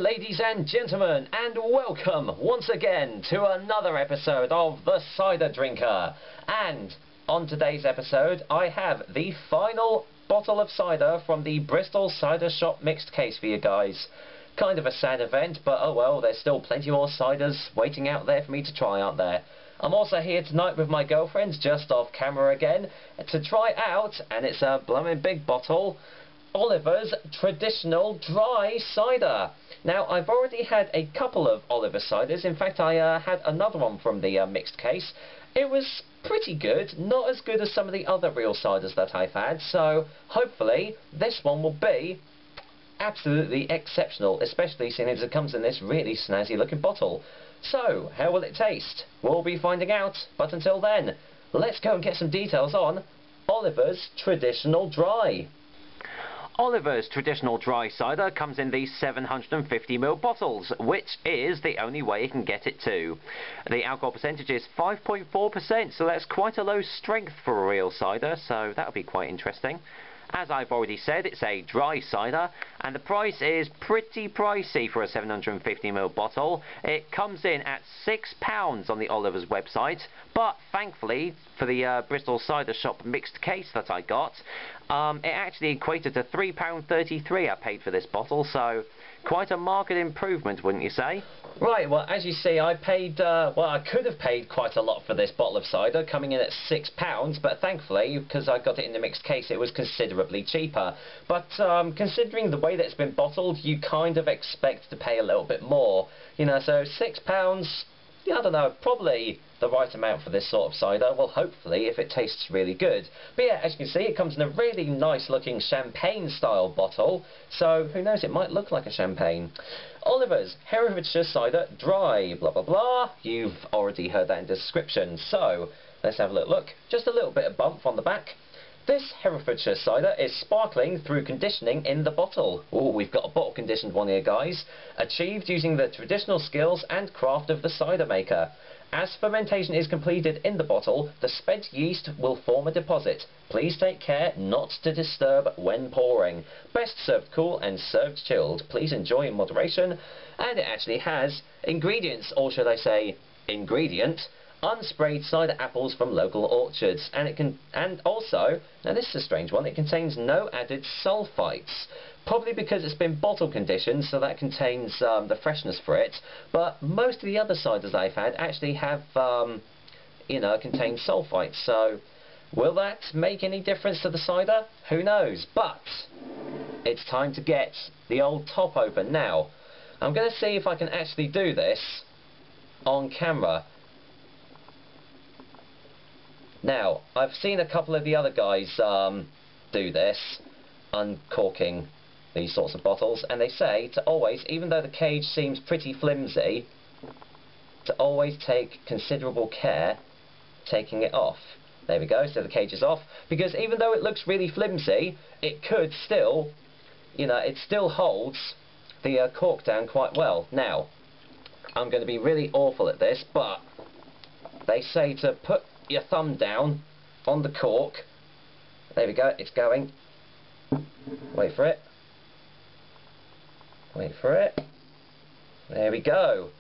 ladies and gentlemen, and welcome once again to another episode of The Cider Drinker. And on today's episode, I have the final bottle of cider from the Bristol Cider Shop mixed case for you guys. Kind of a sad event, but oh well, there's still plenty more ciders waiting out there for me to try, aren't there? I'm also here tonight with my girlfriend, just off camera again, to try out, and it's a blooming big bottle, Oliver's Traditional Dry Cider. Now, I've already had a couple of Oliver ciders. In fact, I had another one from the mixed case. It was pretty good, not as good as some of the other real ciders that I've had, so hopefully this one will be absolutely exceptional, especially seeing as it comes in this really snazzy looking bottle. So, how will it taste? We'll be finding out, but until then, let's go and get some details on Oliver's Traditional Dry. Oliver's Traditional Dry Cider comes in these 750ml bottles, which is the only way you can get it too. The alcohol percentage is 5.4%, so that's quite a low strength for a real cider, so that'll be quite interesting. As I've already said, it's a dry cider, and the price is pretty pricey for a 750ml bottle. It comes in at £6 on the Oliver's website, but thankfully, for the Bristol Cider Shop mixed case that I got, it actually equated to £3.33 I paid for this bottle, so quite a market improvement, wouldn't you say? Right, well, as you see, I paid, well, I could have paid quite a lot for this bottle of cider, coming in at £6, but thankfully, because I got it in the mixed case, it was considerably cheaper. But considering the way that it's been bottled, you kind of expect to pay a little bit more. You know, so £6, yeah, I don't know, probably the right amount for this sort of cider. Well, hopefully, if it tastes really good. But yeah, as you can see, it comes in a really nice looking champagne style bottle, so who knows, it might look like a champagne. Oliver's Herefordshire Cider Dry, blah blah blah. You've already heard that in the description, so let's have a little look. Just a little bit of bump on the back. This Herefordshire cider is sparkling through conditioning in the bottle. Oh, we've got a bottle conditioned one here, guys. Achieved using the traditional skills and craft of the cider maker. As fermentation is completed in the bottle, the spent yeast will form a deposit. Please take care not to disturb when pouring. Best served cool and served chilled. Please enjoy in moderation. And it actually has ingredients, or should I say ingredient, unsprayed cider apples from local orchards, and also, now this is a strange one, it contains no added sulfites, probably because it's been bottle conditioned, so that contains the freshness for it. But most of the other ciders I've had actually have, you know, contain sulfites. So will that make any difference to the cider? Who knows? But it's time to get the old top open. Now, I'm going to see if I can actually do this on camera. Now, I've seen a couple of the other guys do this, uncorking these sorts of bottles, and they say to always, even though the cage seems pretty flimsy, to always take considerable care taking it off. There we go, so the cage is off, because even though it looks really flimsy, it could still, you know, it still holds the cork down quite well. Now, I'm going to be really awful at this, but they say to put your thumb down on the cork. There we go, it's going. Wait for it. Wait for it. There we go.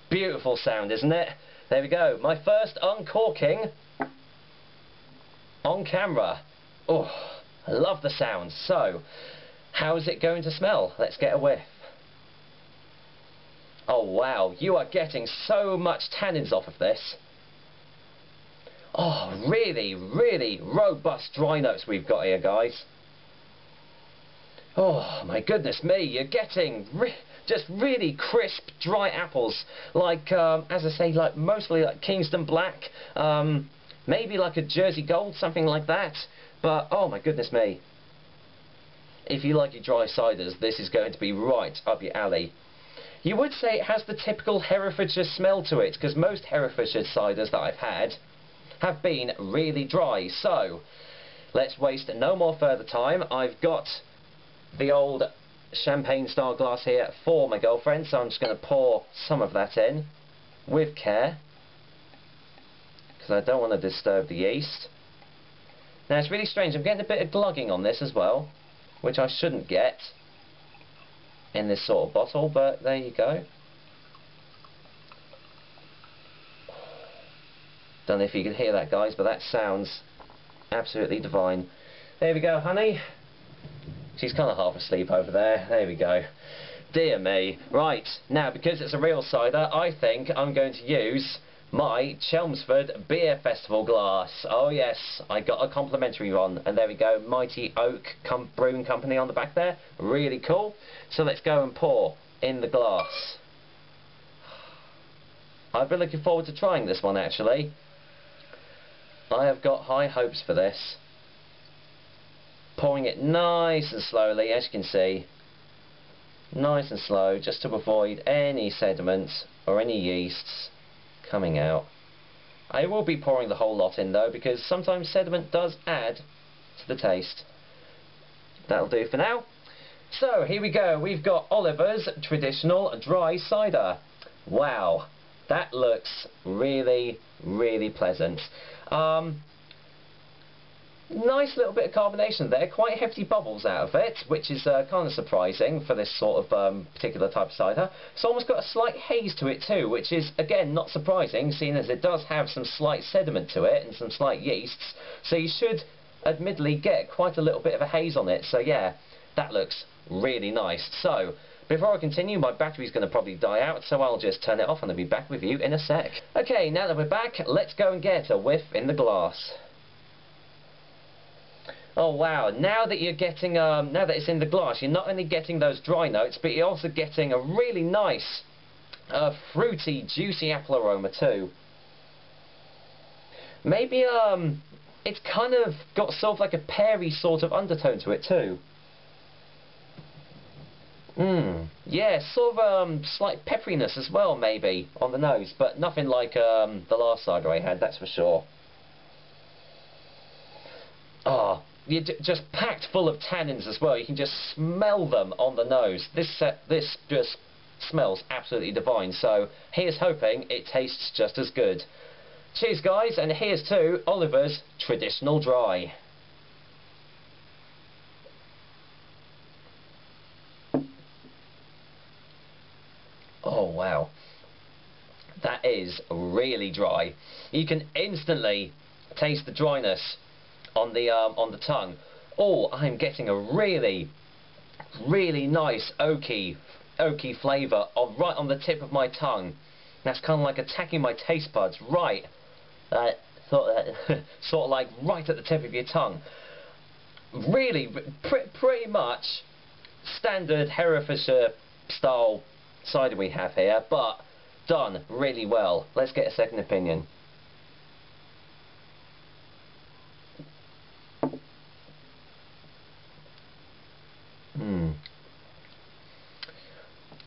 Beautiful sound, isn't it? There we go. My first uncorking on camera. Oh, I love the sound. So, how is it going to smell? Let's get a whiff. Oh wow, you are getting so much tannins off of this. Oh, really, really robust dry notes we've got here, guys. Oh, my goodness me, you're getting just really crisp, dry apples. Like, as I say, like mostly like Kingston Black, maybe like a Jersey Gold, something like that. But, oh my goodness me. If you like your dry ciders, this is going to be right up your alley. You would say it has the typical Herefordshire smell to it, because most Herefordshire ciders that I've had have been really dry. So let's waste no more further time. I've got the old champagne style glass here for my girlfriend, so I'm just going to pour some of that in with care, because I don't want to disturb the yeast. Now it's really strange, I'm getting a bit of glugging on this as well, which I shouldn't get. in this sort of bottle, but there you go. Don't know if you can hear that, guys, but that sounds absolutely divine. There we go, honey. She's kind of half asleep over there. There we go. Dear me. Right, now because it's a real cider, I think I'm going to use my Chelmsford Beer Festival glass. Oh yes, I got a complimentary one, and there we go, Mighty Oak Brewing Company on the back there. Really cool. So let's go and pour in the glass. I've been looking forward to trying this one, actually. I have got high hopes for this. Pouring it nice and slowly, as you can see. Nice and slow, just to avoid any sediments or any yeasts coming out. I will be pouring the whole lot in though, because sometimes sediment does add to the taste. That'll do for now. So here we go, we've got Oliver's Traditional Dry Cider. Wow, that looks really, really pleasant. Nice little bit of carbonation there, quite hefty bubbles out of it, which is kind of surprising for this sort of particular type of cider. It's almost got a slight haze to it too, which is again not surprising, seeing as it does have some slight sediment to it and some slight yeasts, so you should admittedly get quite a little bit of a haze on it. So yeah, that looks really nice. So before I continue, my battery's going to probably die out, so I'll just turn it off and I'll be back with you in a sec. Okay, now that we're back, let's go and get a whiff in the glass. Oh wow, now that you're getting, now that it's in the glass, you're not only getting those dry notes, but you're also getting a really nice, fruity, juicy apple aroma too. Maybe, it's kind of got sort of like a peary sort of undertone to it too. Yeah, sort of, slight pepperiness as well, maybe, on the nose, but nothing like, the last cider I had, that's for sure. Oh, you're just packed full of tannins as well. You can just smell them on the nose. This just smells absolutely divine. So here's hoping it tastes just as good. Cheers, guys, and here's to Oliver's Traditional Dry. Oh wow, that is really dry. You can instantly taste the dryness on the tongue. Oh, I'm getting a really, really nice oaky flavour right on the tip of my tongue. That's kind of like attacking my taste buds right, sort of like right at the tip of your tongue. Really, pretty much standard Herefordshire style cider we have here, but done really well. Let's get a second opinion.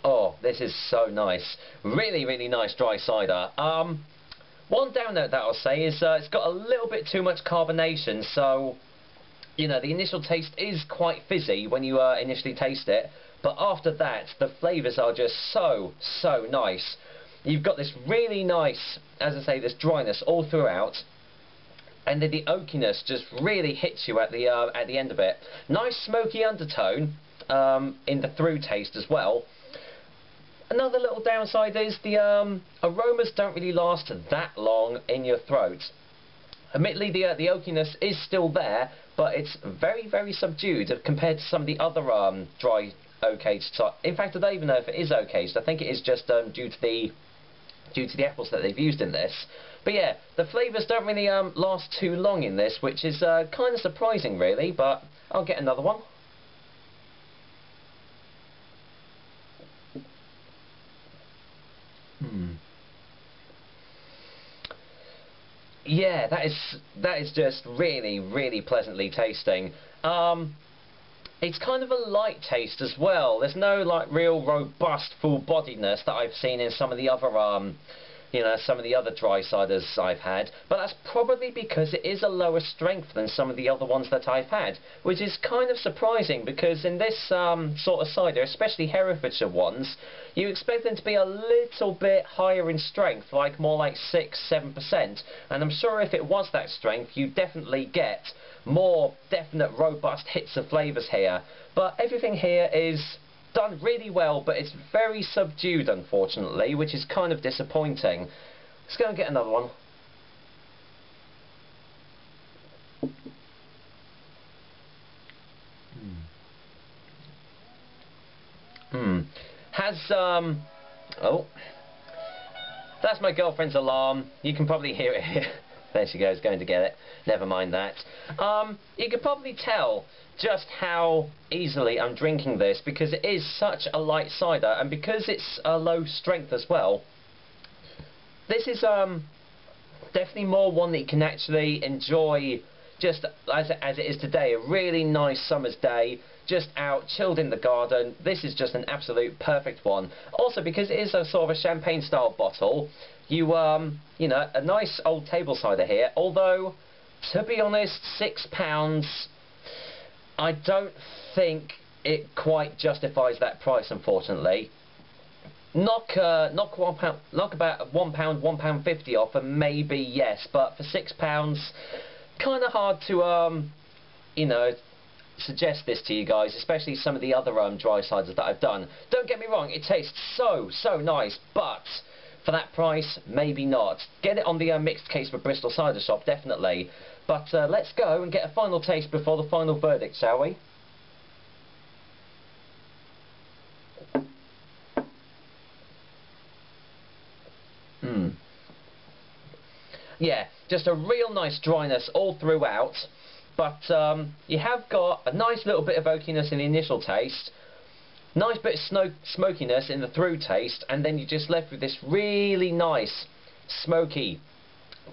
Oh, this is so nice. Really, really nice dry cider. One down note that I'll say is it's got a little bit too much carbonation, so you know the initial taste is quite fizzy when you initially taste it, but after that the flavours are just so nice. You've got this really nice, as I say, this dryness all throughout, and then the oakiness just really hits you at the end of it. Nice smoky undertone in the through taste as well. Another little downside is the aromas don't really last that long in your throat. Admittedly, the oakiness is still there, but it's very, very subdued compared to some of the other dry oak-aged. In fact, I don't even know if it is oak-aged. I think it is just due to the apples that they've used in this. But yeah, the flavours don't really last too long in this, which is kind of surprising, really. But I'll get another one. Yeah, that is just really, really pleasantly tasting. It's kind of a light taste as well. There's no like real robust full-bodiedness that I've seen in some of the other you know, some of the other dry ciders I've had, but that's probably because it is a lower strength than some of the other ones that I've had, which is kind of surprising because in this sort of cider, especially Herefordshire ones, you expect them to be a little bit higher in strength, like more like 6-7%, and I'm sure if it was that strength you'd definitely get more definite robust hits of flavours here, but everything here is done really well, but it's very subdued, unfortunately, which is kind of disappointing. Let's go and get another one. Has, oh, that's my girlfriend's alarm. You can probably hear it here. There she goes, going to get it. Never mind that. You can probably tell just how easily I'm drinking this, because it is such a light cider, and because it's a low strength as well. This is definitely more one that you can actually enjoy just as it is today. A really nice summer's day, just out chilled in the garden. This is just an absolute perfect one. Also, because it is a sort of a champagne style bottle, you know, a nice old table cider here. Although, to be honest, £6, I don't think it quite justifies that price, unfortunately. Knock about £1.50 off, and maybe yes, but for £6, kind of hard to you know, suggest this to you guys, especially some of the other dry ciders that I've done. Don't get me wrong, it tastes so nice, but for that price, maybe not. Get it on the mixed case for Bristol Cider Shop, definitely. But let's go and get a final taste before the final verdict, shall we? Yeah, just a real nice dryness all throughout, but you have got a nice little bit of oakiness in the initial taste, nice bit of smokiness in the through taste, and then you're just left with this really nice smoky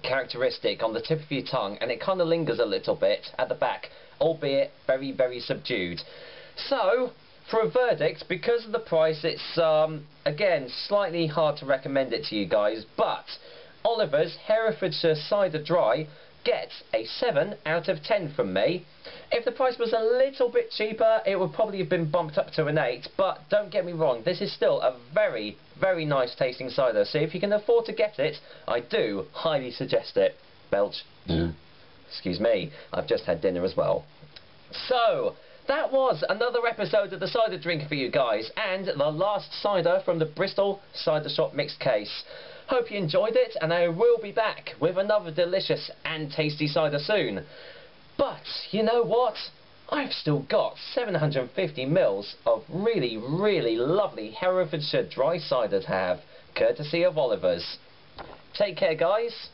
characteristic on the tip of your tongue, and it kind of lingers a little bit at the back, albeit very subdued. So, for a verdict, because of the price, it's again slightly hard to recommend it to you guys, but Oliver's Herefordshire Cider Dry gets a 7 out of 10 from me. If the price was a little bit cheaper, it would probably have been bumped up to an 8, but don't get me wrong, this is still a very nice tasting cider, so if you can afford to get it, I do highly suggest it. Belch. Excuse me, I've just had dinner as well. So, that was another episode of the Cider Drinker for you guys, and the last cider from the Bristol Cider Shop mixed case. Hope you enjoyed it, and I will be back with another delicious and tasty cider soon. But, you know what? I've still got 750 mils of really lovely Herefordshire dry cider to have, courtesy of Oliver's. Take care, guys.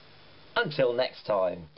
Until next time.